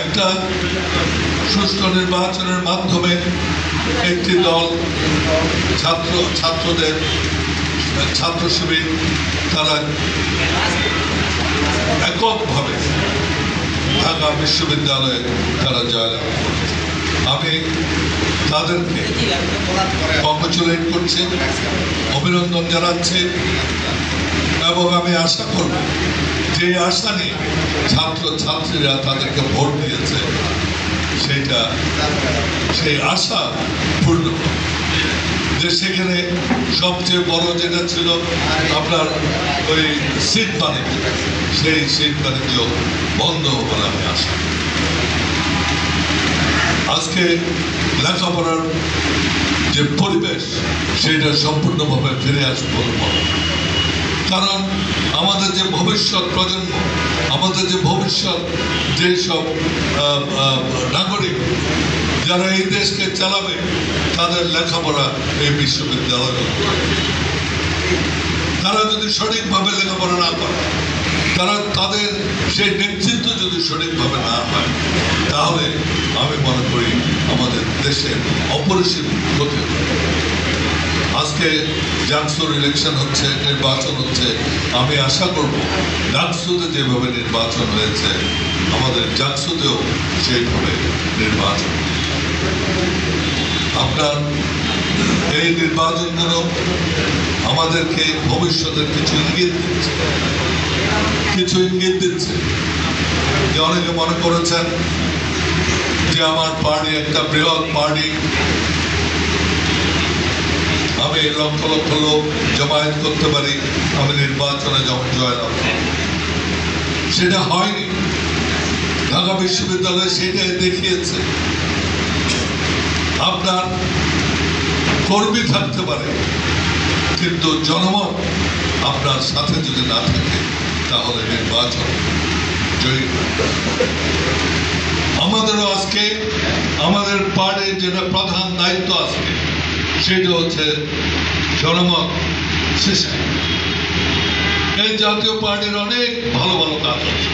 একটা সুষ্ঠু নির্বাচনের মাধ্যমে একটি দল ছাত্রদের ছাত্র শিবির তারা এককভাবে ঢাকা বিশ্ববিদ্যালয়ে তারা জয়লাভ করেছে। আমি তাদেরকে কংগ্রেচুলেট করছি, অভিনন্দন জানাচ্ছি এবং আমি আশা করব যে আশা নিয়ে ছাত্রছাত্রীরা তাদেরকে ভোট দিয়েছে সেই আশা পূর্ণ, যে সেখানে সবচেয়ে বড় যেটা ছিল আপনার ওই সিট পানি, সেই সিট পানিগুলো বন্ধ বলে আমি আশা। আজকে লেখাপড়ার যে পরিবেশ সেটা সম্পূর্ণভাবে ফিরে আসবে বলে মনে হয়। কারণ আমাদের যে ভবিষ্যৎ প্রজন্ম, আমাদের যে ভবিষ্যৎ যেসব নাগরিক যারা এই দেশকে চালাবে, তাদের লেখাপড়া এই বিশ্ববিদ্যালয়, তারা যদি সঠিকভাবে লেখাপড়া না করে, তাদের সেই নেতৃত্ব যদি সঠিকভাবে না হয়, তাহলে আমি মনে করি আমাদের দেশের অপরিসীম ক্ষতি হবে। আজকে জাকসুর ইলেকশন হচ্ছে, নির্বাচন হচ্ছে, আমি আশা করব ডাকসুতে যেভাবে নির্বাচন হয়েছে আমাদের জাকসুতেও সেইভাবে নির্বাচন। আপনার এই নির্বাচনগুলো আমাদেরকে ভবিষ্যতের কিছু ইঙ্গিত দিচ্ছে যে অনেকে মনে করেছেন যে আমার পার্টি একটা বৃহৎ পার্টি, আমি লক্ষ লক্ষ লোক জমায়েত করতে পারি, আমি নির্বাচনে যখন জয়লাভ করব। সেটা হয়নি। ঢাকা বিশ্ববিদ্যালয় সেটাই দেখিয়েছে। আপনার কর্মী থাকতে পারে, কিন্তু জনমত আপনার সাথে যদি না থাকে তাহলে নির্বাচন জয়ী। আমাদেরও আজকে আমাদের পার্টির যেটা প্রধান দায়িত্ব আছে সেটা হচ্ছে জনমত সৃষ্টি। এই জাতীয় পার্টির অনেক ভালো ভালো কাজ আছে।